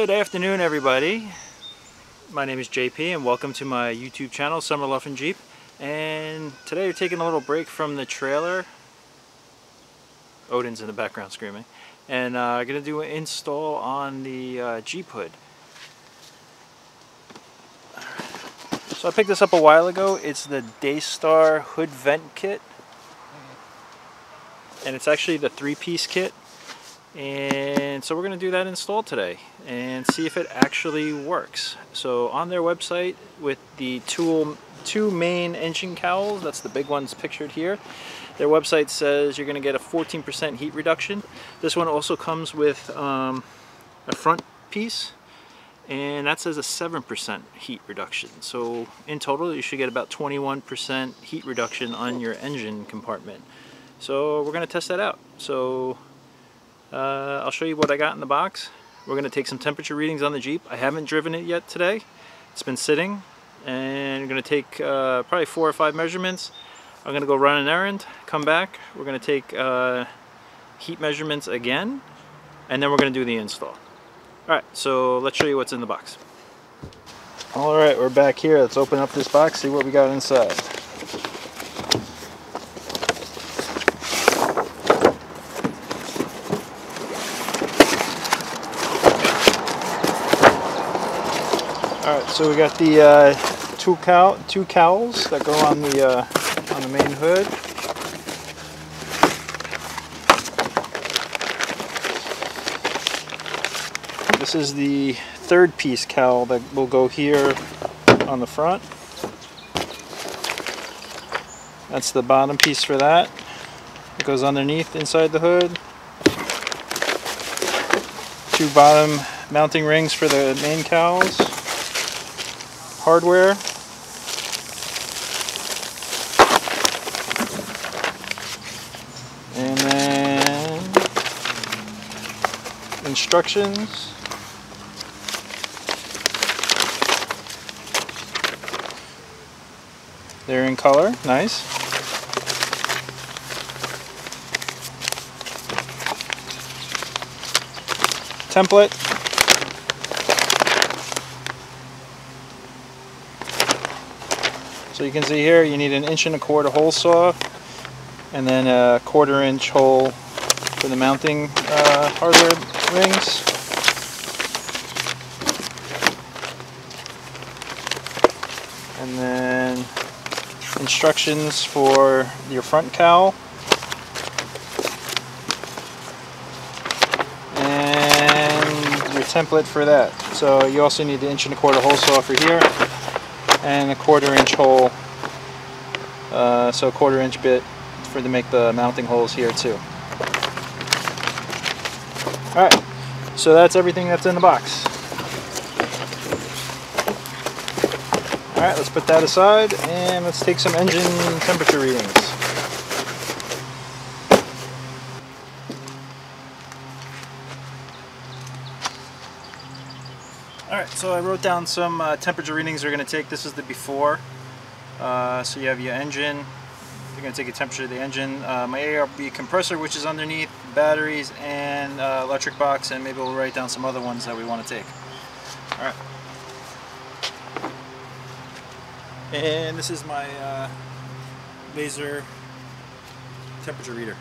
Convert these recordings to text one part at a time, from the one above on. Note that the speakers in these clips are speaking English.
Good afternoon, everybody. My name is JP and welcome to my YouTube channel, Summer Luffin' Jeep. And today we're taking a little break from the trailer. Odin's in the background screaming. And I'm going to do an install on the Jeep hood. So I picked this up a while ago. It's the Daystar Hood Vent kit. And it's actually the 3-piece kit. And so we're going to do that install today and see if it actually works. So on their website with the two main engine cowls, that's the big ones pictured here, their website says you're going to get a 14% heat reduction. This one also comes with a front piece, and that says a 7% heat reduction. So in total you should get about 21% heat reduction on your engine compartment. So we're going to test that out. So I'll show you what I got in the box. We're going to take some temperature readings on the Jeep. I haven't driven it yet today. It's been sitting, and I'm going to take probably 4 or 5 measurements. I'm going to go run an errand, come back. We're going to take heat measurements again, and then we're going to do the install. Alright, so let's show you what's in the box. Alright, we're back here. Let's open up this box, see what we got inside. Alright, so we got the two cowls that go on the main hood. This is the 3rd-piece cowl that will go here on the front. That's the bottom piece for that. It goes underneath inside the hood. 2 bottom mounting rings for the main cowls. Hardware. And then instructions. They're in color, nice. Template. So you can see here you need an 1¼ inch hole saw and then a 1/4 inch hole for the mounting hardware rings. And then instructions for your front cowl. And your template for that. So you also need the 1¼ inch hole saw for here. And a 1/4 inch hole, so a 1/4 inch bit to make the mounting holes here too. Alright, so that's everything that's in the box. Alright, let's put that aside and let's take some engine temperature readings. Alright, so I wrote down some temperature readings we're going to take. This is the before. So you have your engine. You're going to take a temperature of the engine. My ARB compressor, which is underneath, batteries, and electric box, and maybe we'll write down some other ones that we want to take. Alright. And this is my laser temperature reader.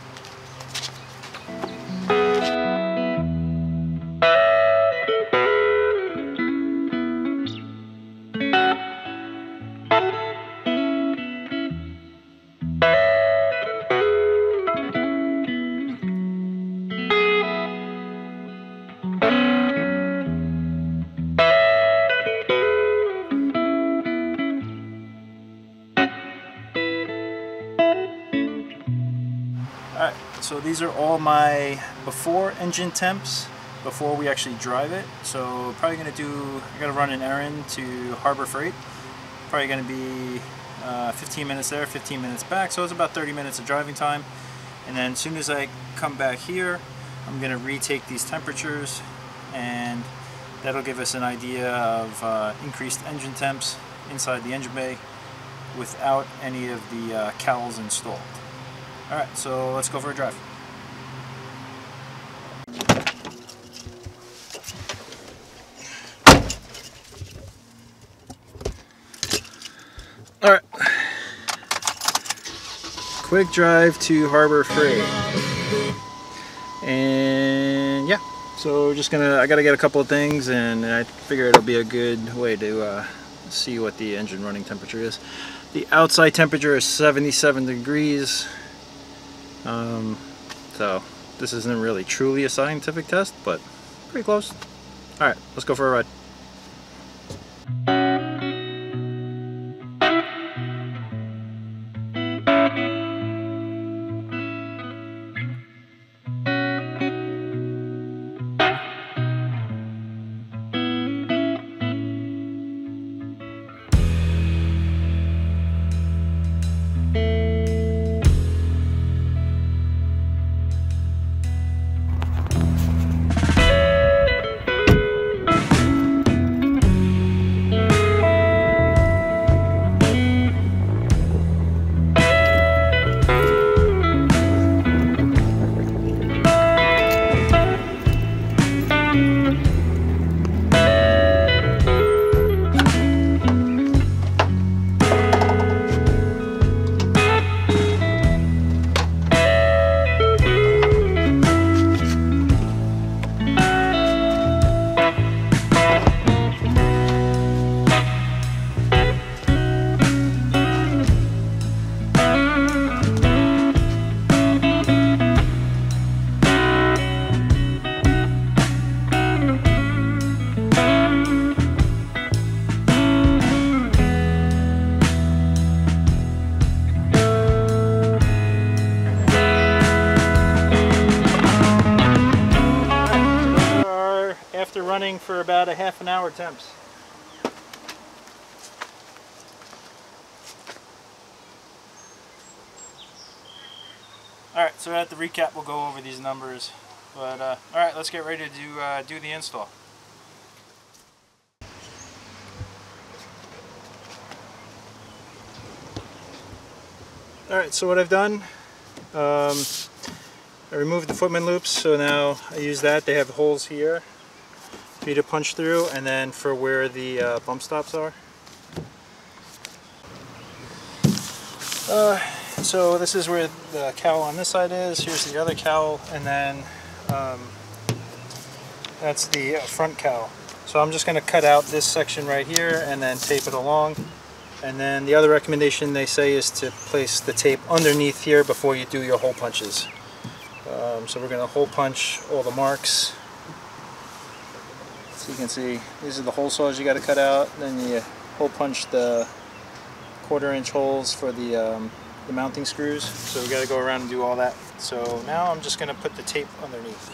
Alright, so these are all my before engine temps, before we actually drive it. So probably going to do, I got to run an errand to Harbor Freight. Probably going to be 15 minutes there, 15 minutes back, so it's about 30 minutes of driving time. And then as soon as I come back here, I'm going to retake these temperatures, and that'll give us an idea of increased engine temps inside the engine bay without any of the cowls installed. Alright, so let's go for a drive. quick drive to Harbor Freight. And yeah, so just I gotta get a couple of things, and I figure it'll be a good way to see what the engine running temperature is. The outside temperature is 77 degrees. So this isn't really truly a scientific test, but pretty close. Alright, let's go for a ride. Running for about a half an hour temps. Alright, so at the recap we'll go over these numbers, but alright, let's get ready to do the install. Alright, so what I've done, I removed the footman loops, so now I use that. They have holes here for you to punch through, and then for where the bump stops are. So this is where the cowl on this side is. Here's the other cowl, and then that's the front cowl. So I'm just going to cut out this section right here and then tape it along. And then the other recommendation they say is to place the tape underneath here before you do your hole punches. So we're going to hole punch all the marks. So you can see these are the hole saws you got to cut out. Then you hole punch the 1/4 inch holes for the mounting screws. So we got to go around and do all that. So now I'm just going to put the tape underneath.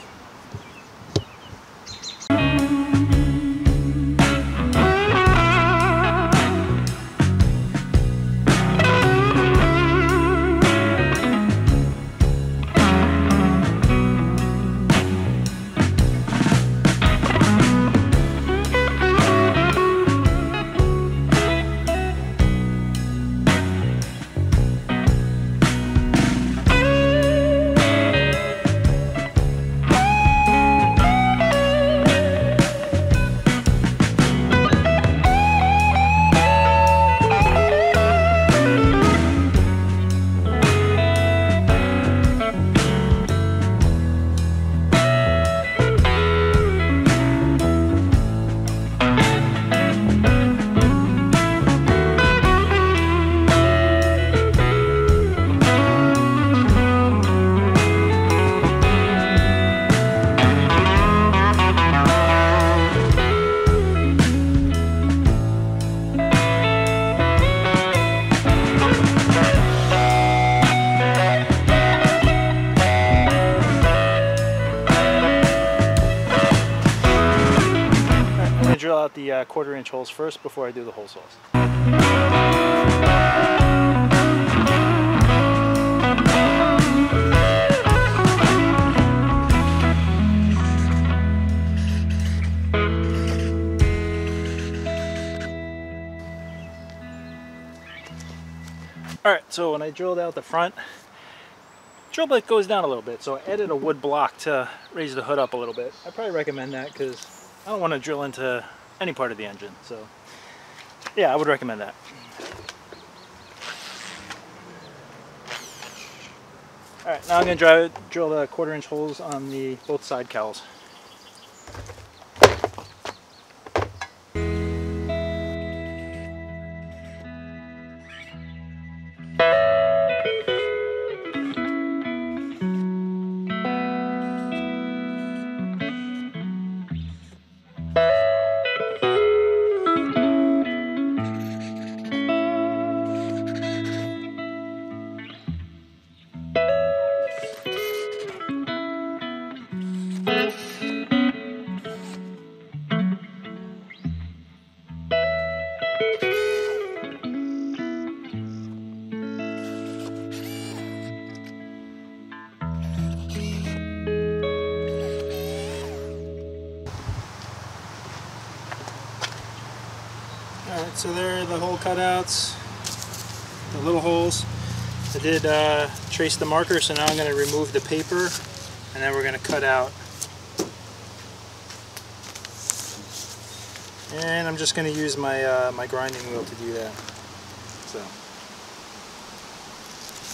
Drill out the 1/4 inch holes first before I do the hole saws. Alright, so when I drilled out the front, drill bit goes down a little bit, so I added a wood block to raise the hood up a little bit. I probably recommend that because I don't want to drill into any part of the engine, so yeah, I would recommend that. Alright, now I'm going to drill the 1/4 inch holes on both side cowls. Alright, so there are the hole cutouts, the little holes. I did trace the marker, so now I'm going to remove the paper and then we're going to cut out. And I'm just going to use my my grinding wheel to do that. So,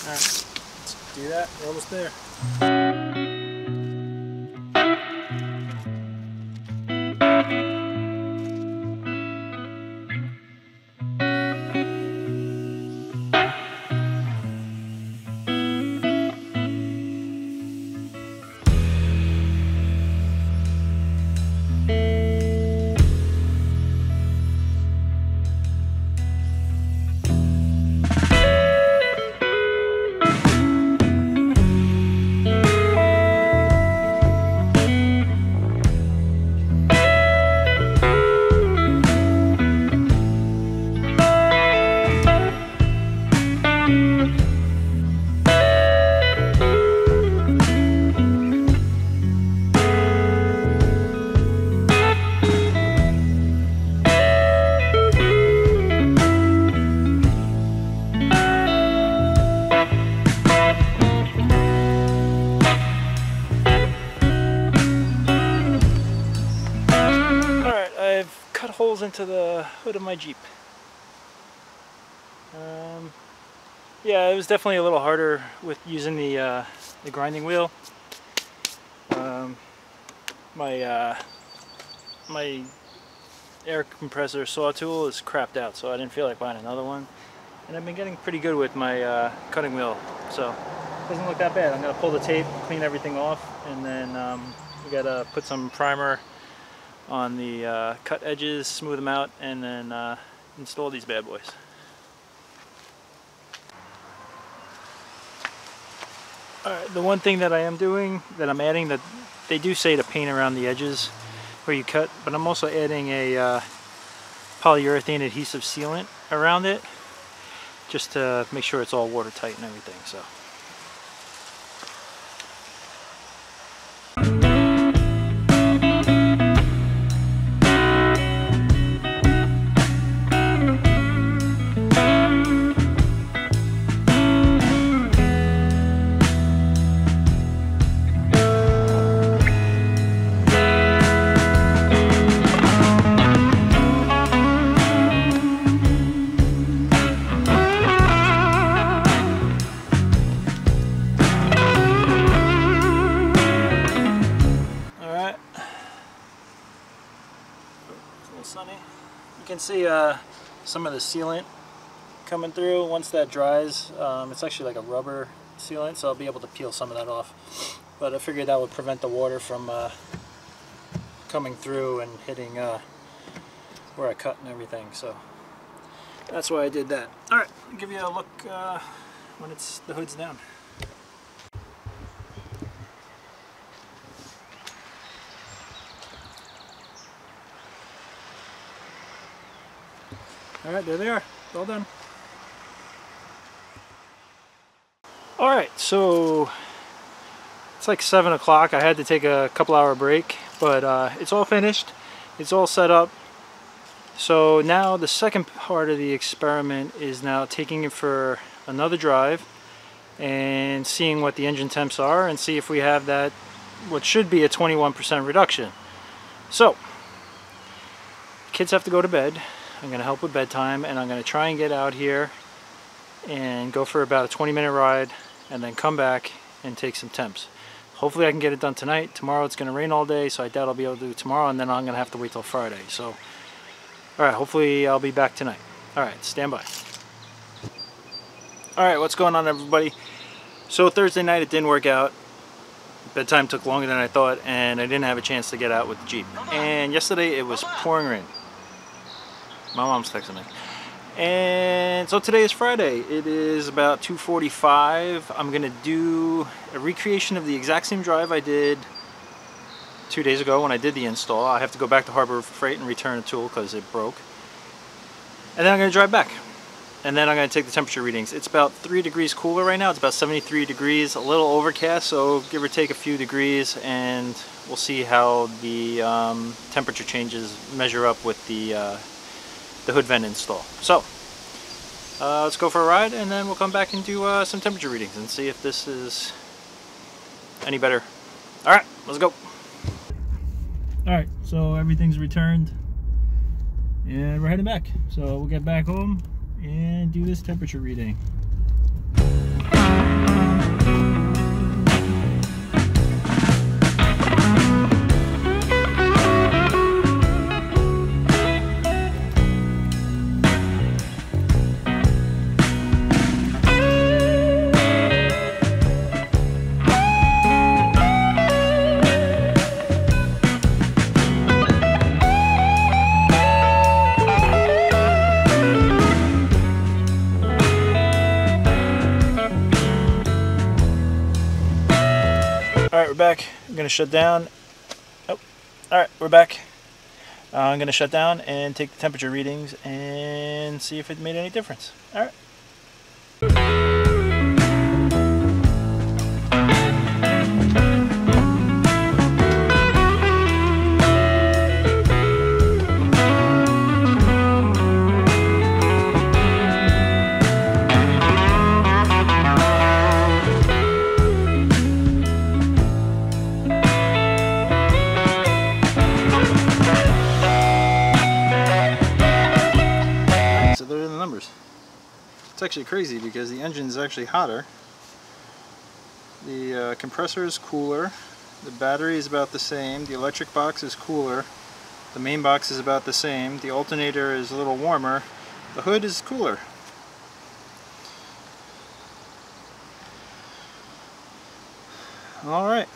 alright, let's do that. We're almost there. Holes into the hood of my Jeep. Yeah, it was definitely a little harder with using the grinding wheel. My air compressor saw tool is crapped out, so I didn't feel like buying another one. And I've been getting pretty good with my cutting wheel, so it doesn't look that bad. I'm going to pull the tape, clean everything off, and then we got to put some primer on the cut edges, smooth them out, and then install these bad boys. Alright, the one thing that I am doing, that I'm adding, that they do say to paint around the edges where you cut, but I'm also adding a polyurethane adhesive sealant around it, just to make sure it's all watertight and everything. So. Sunny. You can see some of the sealant coming through. Once that dries, it's actually like a rubber sealant, so I'll be able to peel some of that off. But I figured that would prevent the water from coming through and hitting where I cut and everything. So that's why I did that. All right, I'll give you a look when the hood's down. Alright, there they are. All done. Alright, so it's like 7 o'clock. I had to take a couple-hour break, but it's all finished. It's all set up. So now the second part of the experiment is now taking it for another drive and seeing what the engine temps are and see if we have that, what should be a 21% reduction. So, kids have to go to bed. I'm going to help with bedtime, and I'm going to try and get out here and go for about a 20-minute ride and then come back and take some temps. Hopefully I can get it done tonight. Tomorrow it's going to rain all day, so I doubt I'll be able to do it tomorrow, and then I'm going to have to wait till Friday. So, alright, hopefully I'll be back tonight. Alright, stand by. Alright, what's going on, everybody? So Thursday night it didn't work out. Bedtime took longer than I thought, and I didn't have a chance to get out with the Jeep. And yesterday it was pouring rain. My mom's texting me. And so today is Friday. It is about 2:45. I'm gonna do a recreation of the exact same drive I did 2 days ago when I did the install. I have to go back to Harbor Freight and return a tool because it broke. And then I'm gonna drive back. And then I'm gonna take the temperature readings. It's about 3 degrees cooler right now. It's about 73 degrees, a little overcast, so give or take a few degrees, and we'll see how the temperature changes measure up with the hood vent install. So let's go for a ride, and then we'll come back and do some temperature readings and see if this is any better. Alright, let's go. Alright, so everything's returned and we're heading back. So we'll get back home and do this temperature reading. Alright, we're back. I'm going to shut down. Oh, alright, we're back. I'm going to shut down and take the temperature readings and see if it made any difference. Alright. It's actually crazy because the engine is actually hotter. The compressor is cooler. The battery is about the same. The electric box is cooler. The main box is about the same. The alternator is a little warmer. The hood is cooler. Alright,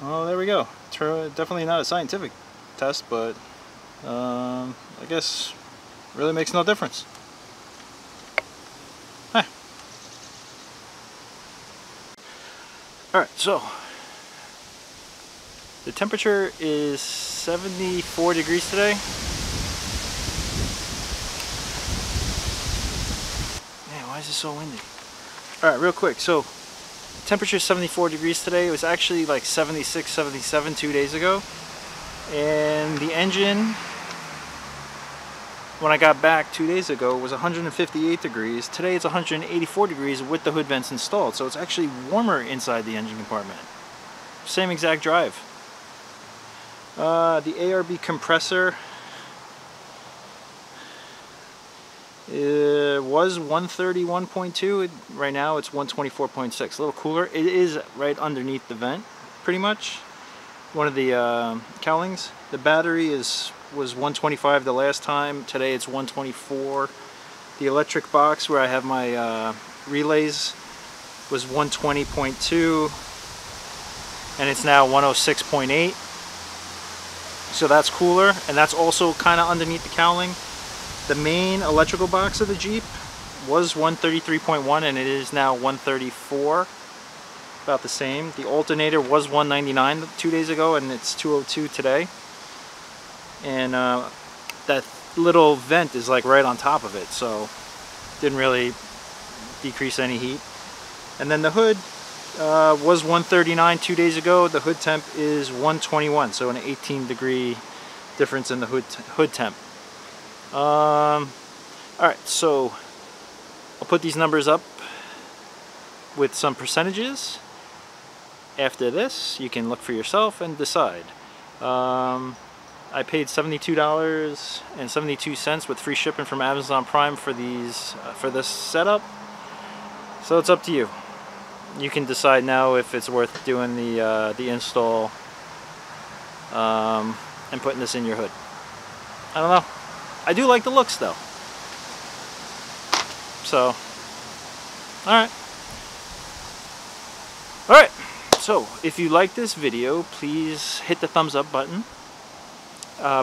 well there we go. Definitely not a scientific test, but I guess really makes no difference. Huh. Alright, so the temperature is 74 degrees today. Man, why is it so windy? Alright, real quick, so temperature is 74 degrees today. It was actually like 76, 77 2 days ago. And the engine, when I got back 2 days ago, was 158 degrees. Today it's 184 degrees with the hood vents installed. So it's actually warmer inside the engine compartment. Same exact drive. The ARB compressor was 131.2. Right now it's 124.6. A little cooler. It is right underneath the vent, pretty much. One of the cowlings. The battery was 125 the last time. Today it's 124. The electric box where I have my relays was 120.2, and it's now 106.8. So that's cooler, and that's also kind of underneath the cowling. The main electrical box of the Jeep was 133.1, and it is now 134. About the same. The alternator was 199 2 days ago, and it's 202 today. And that little vent is like right on top of it, so didn't really decrease any heat. And then the hood was 139 2 days ago. The hood temp is 121, so an 18 degree difference in the hood temp. Alright, so I'll put these numbers up with some percentages. After this, you can look for yourself and decide. I paid $72.72 with free shipping from Amazon Prime for these for this setup. So it's up to you. you can decide now if it's worth doing the install and putting this in your hood. I don't know. I do like the looks though. So, alright. Alright, so if you like this video, please hit the thumbs up button.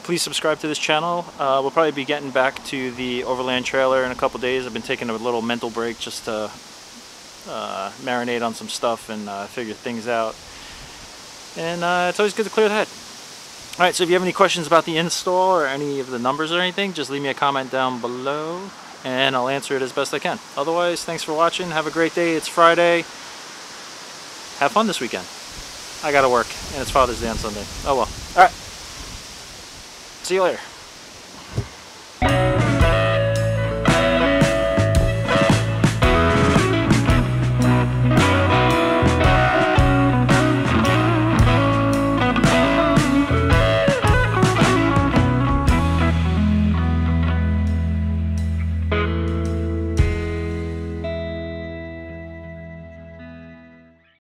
Please subscribe to this channel. We'll probably be getting back to the overland trailer in a couple days. I've been taking a little mental break just to marinate on some stuff and figure things out. And it's always good to clear the head. Alright, so if you have any questions about the install or any of the numbers or anything, just leave me a comment down below and I'll answer it as best I can. Otherwise, thanks for watching. Have a great day. It's Friday. Have fun this weekend. I gotta work and it's Father's Day on Sunday. Oh well. Alright. See you later.